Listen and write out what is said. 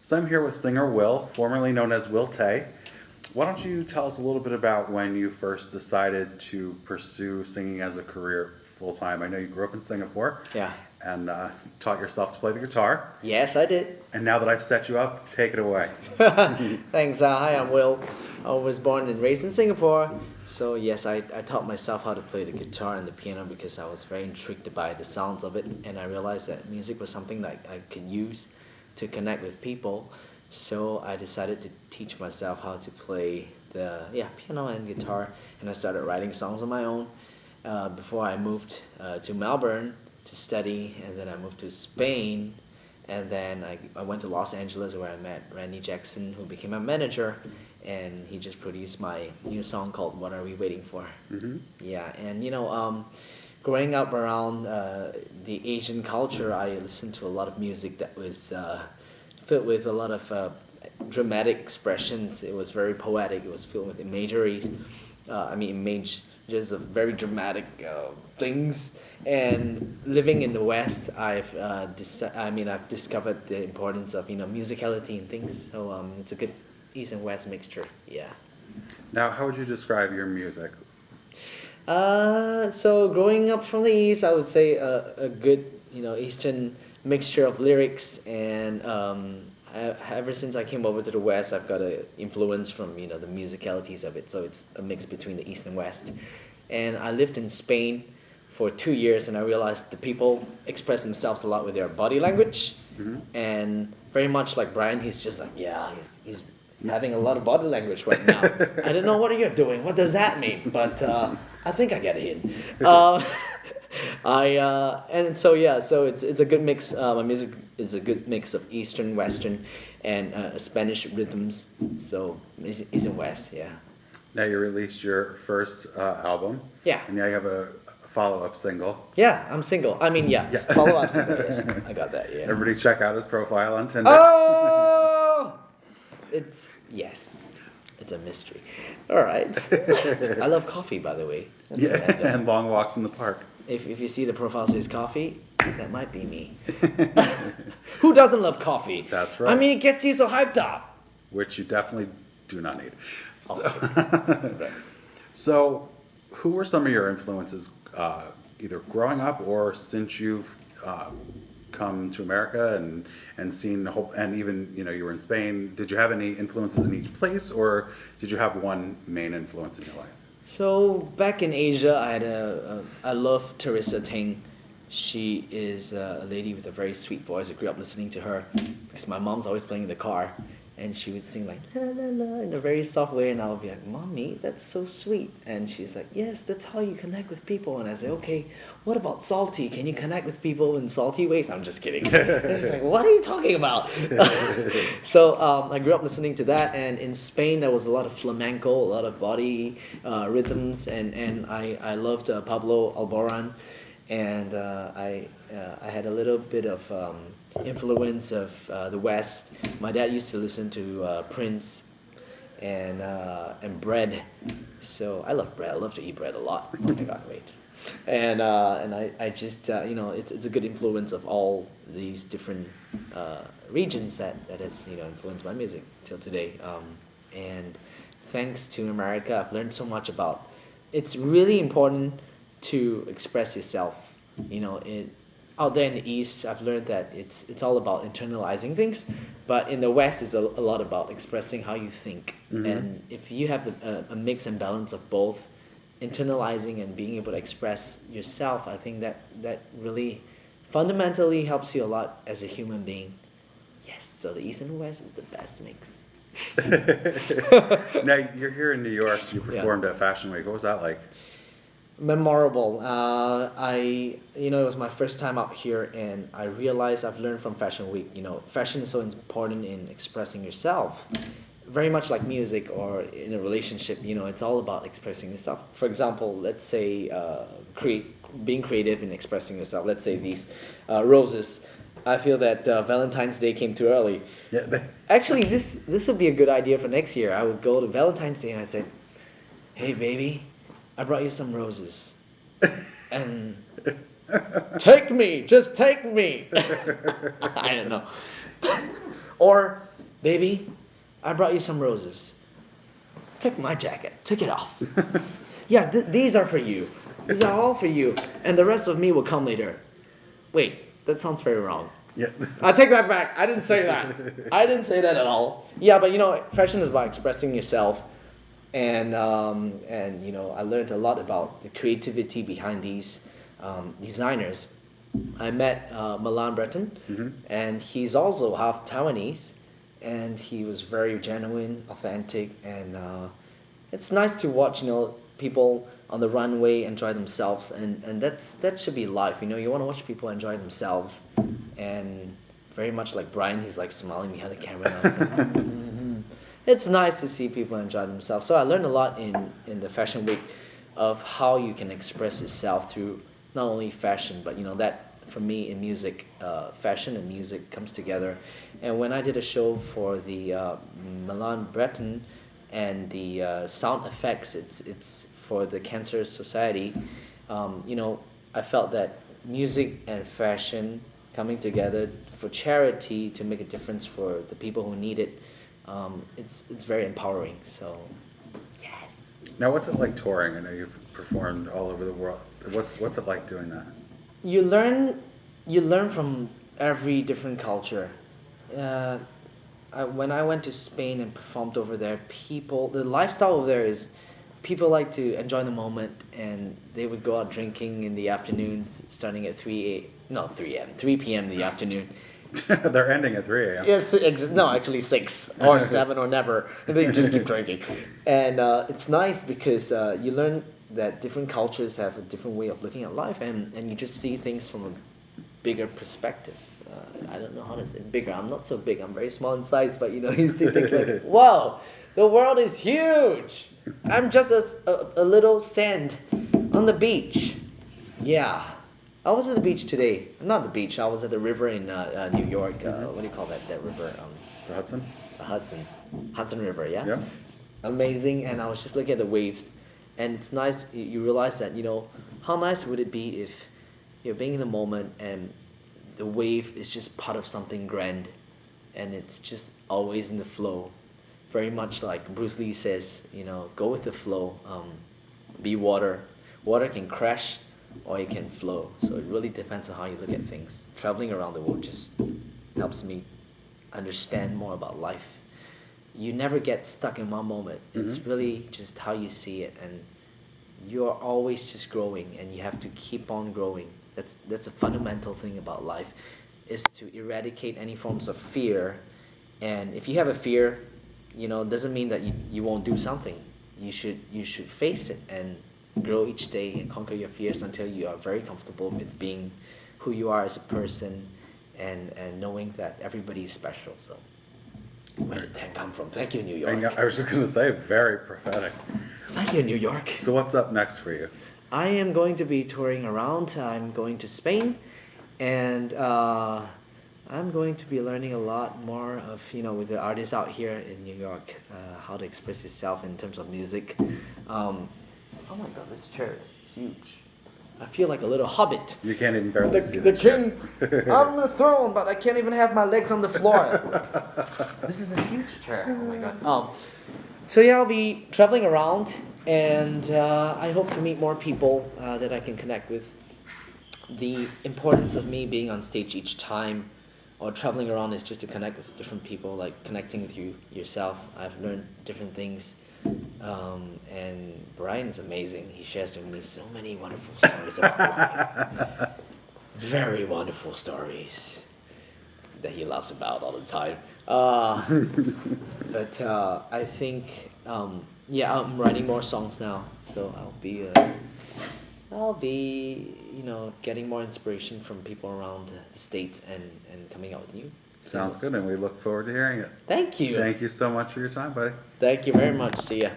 So I'm here with singer Will, formerly known as Will Tay. Why don't you tell us a little bit about when you first decided to pursue singing as a career full time? I know you grew up in Singapore Yeah. and taught yourself to play the guitar. Yes, I did. And now that I've set you up, take it away. Thanks. Hi, I'm Will. I was born and raised in Singapore. So, yes, I taught myself how to play the guitar and the piano because I was very intrigued by the sounds of it. And I realized that music was something that I could use to connect with people. So, I decided to teach myself how to play the piano and guitar. And I started writing songs on my own before I moved to Melbourne to study. And then I moved to Spain. And then I went to Los Angeles where I met Randy Jackson, who became my manager, and he just produced my new song called "What Are We Waiting For." Hmm. Yeah, and growing up around the Asian culture, I listened to a lot of music that was filled with a lot of dramatic expressions. It was very poetic. It was filled with imageries. Images of very dramatic things. And living in the West, I've discovered the importance of musicality and things. So it's a good East and West mixture. Yeah. Now, how would you describe your music? So growing up from the East, I would say a good Eastern mixture of lyrics and ever since I came over to the West, I've got a influence from the musicalities of it. So it's a mix between the East and West. And I lived in Spain for 2 years, and I realized the people express themselves a lot with their body language, Hmm. and very much like Brian, he's just like, yeah, he's having a lot of body language right now. I don't know what you're doing. What does that mean? But I think I get it. And so yeah, so it's a good mix. My music is a good mix of Eastern, Western, and Spanish rhythms. So East and West, yeah. Now you released your first album. Yeah. And now you have a follow-up single. Yeah, I'm single. I mean, yeah. Yeah. Follow up single. Yes, I got that. Yeah. Everybody check out his profile on Tinder. Oh, it's a mystery. All right. I love coffee, by the way. That's Yeah, random. and long walks in the park. If you see the profile says coffee, that might be me. Who doesn't love coffee? That's I right. mean, it gets you so hyped up. Which you definitely do not need. So, Right. so who were some of your influences, either growing up or since you've come to America and seen the whole, and even you were in Spain? Did you have any influences in each place, or did you have one main influence in your life? So back in Asia, I love Teresa Teng. She is a lady with a very sweet voice. I grew up listening to her because my mom's always playing in the car, and she would sing like la la la in a very soft way, and I'll be like, "Mommy, that's so sweet." And she's like, "Yes, that's how you connect with people." And I say, "Okay, what about salty? Can you connect with people in salty ways?" I'm just kidding. And she's like, "What are you talking about?" So I grew up listening to that, and in Spain there was a lot of flamenco, a lot of body rhythms, and I loved Pablo Alboran, and I had a little bit of influence of the West. My dad used to listen to Prince and bread, so I love bread. I love to eat bread a lot. Oh my God, wait. And I just it's a good influence of all these different regions that has influenced my music till today. And thanks to America, I've learned so much about. It's really important to express yourself. Out there in the East, I've learned that it's all about internalizing things, but in the West, it's a lot about expressing how you think. Mhm. And if you have a mix and balance of both, internalizing and being able to express yourself, I think that really fundamentally helps you a lot as a human being. Yes, so the East and the West is the best mix. Now you're here in New York. You Yeah. performed at Fashion Week. What was that like? Memorable. It was my first time out here, and I realized I've learned from Fashion Week. Fashion is so important in expressing yourself. Very much like music or in a relationship, it's all about expressing yourself. For example, let's say being creative in expressing yourself. Let's say these roses. I feel that Valentine's Day came too early. Yeah. Actually, this would be a good idea for next year. I would go to Valentine's Day and I say, "Hey, baby, I brought you some roses, and take me, just take me." I don't know. Or baby, I brought you some roses. Take my jacket. Take it off. Yeah, these are for you. These are all for you. And the rest of me will come later. Wait, that sounds very wrong. Yeah. I take that back. I didn't say that. I didn't say that at all. Yeah, but you know, fashion is about expressing yourself, and you know, I learned a lot about the creativity behind these designers. I met Milan Breton, and he's also half Taiwanese, and he was very genuine, authentic, and it's nice to watch, you know, people on the runway enjoy themselves, and that should be life. You know, you want to watch people enjoy themselves, and very much like Brian, he's like smiling behind the camera. And I was like, "Mhm." It's nice to see people enjoy themselves. So I learned a lot in the Fashion Week of how you can express yourself through not only fashion, but you know that for me in music, fashion and music comes together. And when I did a show for the Milan Breton and the sound effects, it's for the Cancer Society. You know, I felt that music and fashion coming together for charity to make a difference for the people who need it. It's very empowering. So, yes. Now, what's it like touring? I know you've performed all over the world. What's it like doing that? You learn from every different culture. Uh, when I went to Spain and performed over there, the lifestyle over there is people like to enjoy the moment, and they would go out drinking in the afternoons, starting at 3 p.m. in the afternoon. They're ending at 3 a.m. No, actually 6 or 7 or never. And they just keep drinking. And it's nice because you learn that different cultures have a different way of looking at life, and you just see things from a bigger perspective. I don't know how to say bigger. I'm not so big. I'm very small in size, but you know, you see things like, whoa, the world is huge. I'm just a little sand on the beach. Yeah. I was at the beach today. Not the beach. I was at the river in New York. What do you call that river? The Hudson? The Hudson River, yeah? Yeah. Amazing. And I was just looking at the waves. And it's nice. You realize that, you know, how nice would it be if you're being in the moment and the wave is just part of something grand, and it's just always in the flow. Very much like Bruce Lee says, you know, go with the flow. Be water. Water can crash or it can flow. So it really depends on how you look at things. Traveling around the world just helps me understand more about life. You never get stuck in one moment. It's really just how you see it, and you're always just growing, and you have to keep on growing. That's a fundamental thing about life, is to eradicate any forms of fear. And if you have a fear, you know, it doesn't mean that you won't do something. You should face it and grow each day and conquer your fears until you are very comfortable with being who you are as a person, and knowing that everybody is special. So where did that come from? Thank you, New York. I was just going to say, very prophetic. Thank you, New York. So what's up next for you? I am going to be touring around. I'm going to Spain, and I'm going to be learning a lot more of, you know, with the artists out here in New York, how to express yourself in terms of music. Oh my God, this chair is huge. I feel like a little hobbit. You can't even barely see The the king on the throne, but I can't even have my legs on the floor. This is a huge chair. Oh my God. So yeah, I'll be traveling around, and I hope to meet more people that I can connect with. The importance of me being on stage each time or traveling around is just to connect with different people, like connecting with yourself. I've learned different things. And Brian is amazing. He shares with me so many wonderful stories about life. Very wonderful stories that he laughs about all the time. But I think, yeah, I'm writing more songs now, so I'll be, you know, getting more inspiration from people around the States and coming out with new. Sounds good, and we look forward to hearing it. Thank you. Thank you so much for your time, buddy. Thank you very much. See ya.